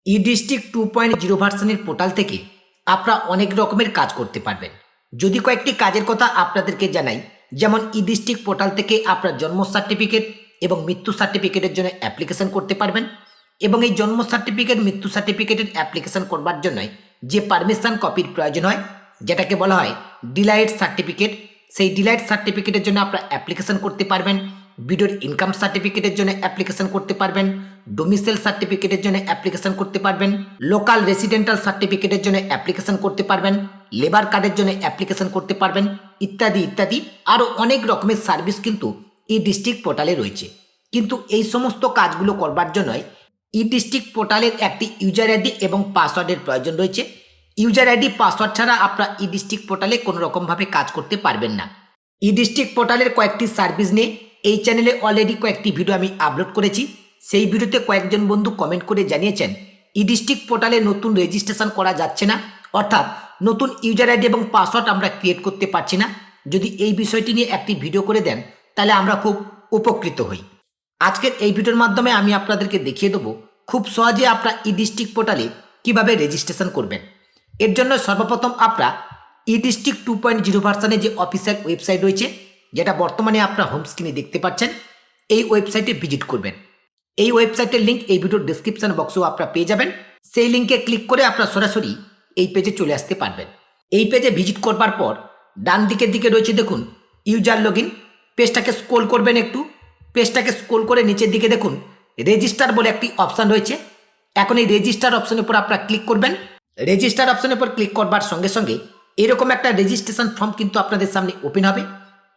ই district 2.0 ভার্সনের portal থেকে আপনারা অনেক রকমের কাজ করতে পারবেন। যদি কয়েকটি কাজের কথা আপনাদেরকে জানাই, যেমন ই ডিস্ট্রিক্ট পোর্টাল থেকে আপনার জন্ম সার্টিফিকেট এবং মৃত্যু সার্টিফিকেটের জন্য অ্যাপ্লিকেশন করতে পারবেন, এবং এই জন্ম সার্টিফিকেট মৃত্যু সার্টিফিকেটের অ্যাপ্লিকেশন করবার জন্য যে পারমিশন কপির প্রয়োজন হয়, যেটাকে বলা হয় ডিলাইট সার্টিফিকেট, সেই ডিলাইট সার্টিফিকেটের জন্য আপনারা অ্যাপ্লিকেশন করতে পারবেন। ভিডিওর ইনকাম সার্টিফিকেটের জন্য অ্যাপ্লিকেশন করতে পারবেন, ডোমিসাইল সার্টিফিকেটের জন্য অ্যাপ্লিকেশন করতে পারবেন, লোকাল রেসিডেন্টাল সার্টিফিকেটের জন্য অ্যাপ্লিকেশন করতে পারবেন, লেবার কার্ডের জন্য অ্যাপ্লিকেশন করতে পারবেন, ইত্যাদি ইত্যাদি। আরও অনেক রকমের সার্ভিস কিন্তু ই ডিস্ট্রিক্ট পোর্টালে রয়েছে। কিন্তু এই সমস্ত কাজগুলো করবার জন্যই ই ডিস্ট্রিক্ট পোর্টালের একটি ইউজার আইডি এবং পাসওয়ার্ডের প্রয়োজন রয়েছে। ইউজার আইডি পাসওয়ার্ড ছাড়া আপনারা ই ডিস্ট্রিক্ট পোর্টালে কোনো রকমভাবে কাজ করতে পারবেন না। ই ডিস্ট্রিক্ট পোর্টালের কয়েকটি সার্ভিস নিয়ে এই চ্যানেলে অলরেডি কয়েকটি ভিডিও আমি আপলোড করেছি। সেই ভিডিওতে কয়েকজন বন্ধু কমেন্ট করে জানিয়েছেন ই ডিস্ট্রিক্ট পোর্টালে নতুন রেজিস্ট্রেশন করা যাচ্ছে না, অর্থাৎ নতুন ইউজার আইডি এবং পাসওয়ার্ড আমরা ক্রিয়েট করতে পারছি না। যদি এই বিষয়টি নিয়ে একটি ভিডিও করে দেন তাহলে আমরা খুব উপকৃত হই। আজকের এই ভিডিওর মাধ্যমে আমি আপনাদেরকে দেখিয়ে দেবো খুব সহজে আপনারা ই ডিস্ট্রিক্ট পোর্টালে কীভাবে রেজিস্ট্রেশন করবেন। এর জন্য সর্বপ্রথম আপনারা ই ডিস্ট্রিক্ট 2.0 ভার্সনে যে অফিসিয়াল ওয়েবসাইট রয়েছে, যেটা বর্তমানে আপনার হোম স্ক্রিনে দেখতে পাচ্ছেন, এই ওয়েবসাইটে ভিজিট করবেন। এই ওয়েবসাইটের লিঙ্ক এই ভিডিওর ডেসক্রিপশন বক্সেও আপনারা পেয়ে যাবেন। সেই লিঙ্কে ক্লিক করে আপনারা সরাসরি এই পেজে চলে আসতে পারবেন। এই পেজে ভিজিট করবার পর ডান দিকের দিকে রয়েছে দেখুন ইউজার লগইন। পেজটাকে স্ক্রল করবেন একটু, পেজটাকে স্ক্রল করে নিচের দিকে দেখুন রেজিস্টার বলে একটি অপশান রয়েছে। এখন এই রেজিস্টার অপশনের উপর আপনারা ক্লিক করবেন। রেজিস্টার অপশনের উপর ক্লিক করবার সঙ্গে সঙ্গে এরকম একটা রেজিস্ট্রেশন ফর্ম কিন্তু আপনাদের সামনে ওপেন হবে।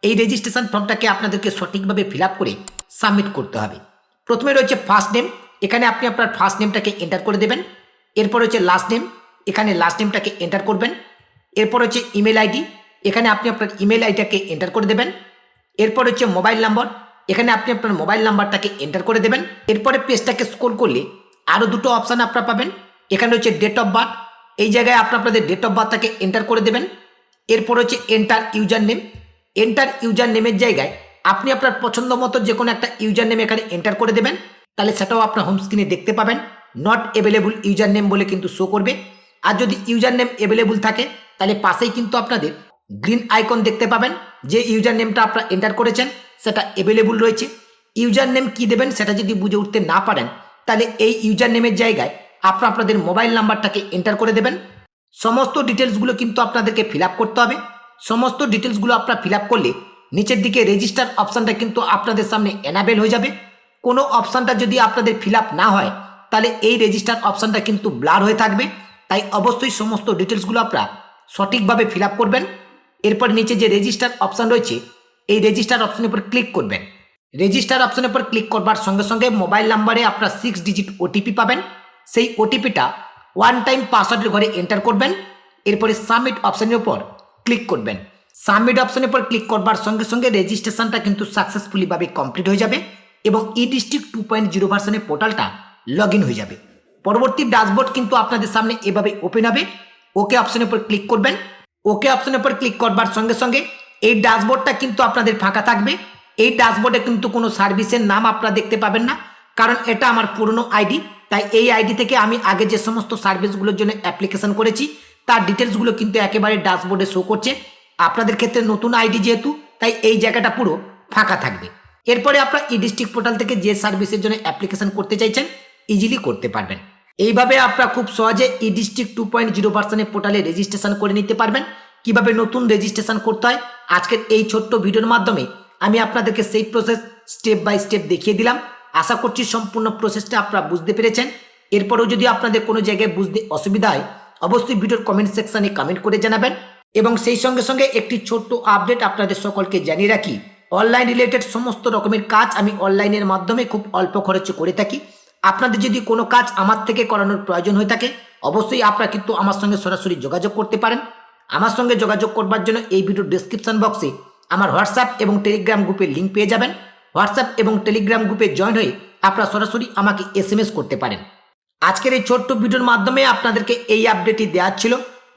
এই রেজিস্ট্রেশন ফর্মটাকে আপনাদেরকে সঠিকভাবে ফিল আপ করে সাবমিট করতে হবে। প্রথমে রয়েছে ফার্স্ট নেম, এখানে আপনি আপনার ফার্স্ট নেমটাকে এন্টার করে দেবেন। এরপর হচ্ছে লাস্ট নেম, এখানে লাস্ট নেমটাকে এন্টার করবেন। এরপর হচ্ছে ইমেল আইডি, এখানে আপনি আপনার ইমেল আইডিটাকে এন্টার করে দেবেন। এরপর হচ্ছে মোবাইল নাম্বার, এখানে আপনি আপনার মোবাইল নাম্বারটাকে এন্টার করে দেবেন। এরপরে পেজটাকে স্ক্রল করলে আরও দুটো অপশান আপনারা পাবেন। এখানে হচ্ছে ডেট অফ বার্থ, এই জায়গায় আপনাদের ডেট অফ বার্থটাকে এন্টার করে দেবেন। এরপর হচ্ছে enter user name, enter user নেমের জায়গায় আপনি আপনার পছন্দ মতো যে কোনো একটা ইউজার নেম এখানে এন্টার করে দেবেন। তাহলে সেটাও আপনার হোম স্ক্রিনে দেখতে পাবেন। নট অ্যাভেলেবল ইউজার নেম বলে কিন্তু শো করবে। আর যদি ইউজার নেম অ্যাভেলেবল থাকে তাহলে পাশেই কিন্তু আপনাদের গ্রিন আইকন দেখতে পাবেন। যে ইউজার নেমটা আপনারা এন্টার করেছেন সেটা অ্যাভেলেবল রয়েছে। ইউজার নেম কী দেবেন সেটা যদি বুঝে উঠতে না পারেন তাহলে এই ইউজার নেমের জায়গায় আপনারা আপনাদের মোবাইল নাম্বারটাকে এন্টার করে দেবেন। সমস্ত ডিটেলসগুলো কিন্তু আপনাদেরকে ফিল আপ করতে হবে। সমস্ত ডিটেলসগুলো আপনারা ফিল আপ করলে নিচের দিকে রেজিস্টার অপশানটা কিন্তু আপনাদের সামনে এনাবেল হয়ে যাবে। কোনো অপশানটা যদি আপনাদের ফিল আপ না হয় তাহলে এই রেজিস্টার অপশানটা কিন্তু ব্লার হয়ে থাকবে। তাই অবশ্যই সমস্ত ডিটেলসগুলো আপনারা সঠিকভাবে ফিল আপ করবেন। এরপর নিচে যে রেজিস্টার অপশান রয়েছে এই রেজিস্টার অপশানের উপর ক্লিক করবেন। রেজিস্টার অপশানের উপর ক্লিক করবার সঙ্গে সঙ্গে মোবাইল নাম্বারে আপনারা 6 ডিজিট ওটিপি পাবেন। সেই ওটিপিটা ওয়ান টাইম পাসওয়ার্ডের ঘরে এন্টার করবেন। এরপরে সাবমিট অপশানের উপর ক্লিক করবেন। সাবমিট অপশানের উপর ক্লিক করবার সঙ্গে সঙ্গে রেজিস্ট্রেশনটা কিন্তু সাকসেসফুলিভাবে কমপ্লিট হয়ে যাবে এবং ই ডিস্ট্রিক্ট 2.0 ভার্সনের পোর্টালটা লগ ইন হয়ে যাবে। পরবর্তী ড্যাশবোর্ড কিন্তু আপনাদের সামনে এভাবে ওপেন হবে। ওকে অপশানের উপর ক্লিক করবেন। ওকে অপশানের উপর ক্লিক করবার সঙ্গে সঙ্গে এই ড্যাশবোর্ডটা কিন্তু আপনাদের ফাঁকা থাকবে। এই ড্যাশবোর্ডে কিন্তু কোনো সার্ভিসের নাম আপনারা দেখতে পাবেন না, কারণ এটা আমার পুরনো আইডি। তাই এই আইডি থেকে আমি আগে যে সমস্ত সার্ভিসগুলোর জন্য অ্যাপ্লিকেশন করেছি তার ডিটেলসগুলো কিন্তু একেবারে ড্যাশবোর্ডে শো করছে। আপনাদের ক্ষেত্রে নতুন আইডি যেহেতু, তাই এই জায়গাটা পুরো ফাঁকা থাকবে। এরপরে আপনারা ই ডিস্ট্রিক্ট পোর্টাল থেকে যে সার্ভিসের জন্য অ্যাপ্লিকেশন করতে চাইছেন ইজিলি করতে পারবেন। এইভাবে আপনারা খুব সহজে ই ডিস্ট্রিক্ট 2.0 ভার্সনের পোর্টালে রেজিস্ট্রেশন করে নিতে পারবেন। কিভাবে নতুন রেজিস্ট্রেশন করতে হয় আজকের এই ছোট্ট ভিডিওর মাধ্যমে আমি আপনাদেরকে সেই প্রসেস স্টেপ বাই স্টেপ দেখিয়ে দিলাম। আশা করছি সম্পূর্ণ প্রসেসটা আপনারা বুঝতে পেরেছেন। এরপরেও যদি আপনাদের কোনো জায়গায় বুঝতে অসুবিধা হয় অবশ্যই ভিডিওর কমেন্ট সেকশনে কমেন্ট করে জানাবেন। এবং সেই সঙ্গে সঙ্গে একটি ছোট্ট আপডেট আপনাদের সকলকে জানিয়ে রাখি, অনলাইন রিলেটেড সমস্ত রকমের কাজ আমি অনলাইনের মাধ্যমে খুব অল্প খরচে করে থাকি। আপনাদের যদি কোনো কাজ আমার থেকে করানোর প্রয়োজন হয়ে থাকে অবশ্যই আপনারা কিন্তু আমার সঙ্গে সরাসরি যোগাযোগ করতে পারেন। আমার সঙ্গে যোগাযোগ করবার জন্য এই ভিডিওর ডেসক্রিপশন বক্সে আমার হোয়াটসঅ্যাপ এবং টেলিগ্রাম গ্রুপের লিঙ্ক পেয়ে যাবেন। হোয়াটসঅ্যাপ এবং টেলিগ্রাম গ্রুপে জয়েন হয়ে আপনারা সরাসরি আমাকে SMS করতে পারেন। আজকের এই ছোট্ট ভিডিওর মাধ্যমে আপনাদেরকে এই আপডেটটি দেওয়া ছিল।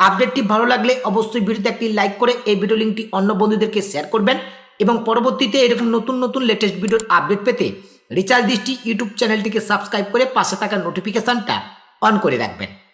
আপডেটটি ভালো লাগলে অবশ্যই ভিডিওতে একটি লাইক করে এই ভিডিও লিঙ্কটি অন্য বন্ধুদেরকে শেয়ার করবেন এবং পরবর্তীতে এরকম নতুন নতুন লেটেস্ট ভিডিওর আপডেট পেতে রিচার্জ দৃষ্টি ইউটিউব চ্যানেলটিকে সাবস্ক্রাইব করে পাশে থাকা নোটিফিকেশানটা অন করে রাখবেন।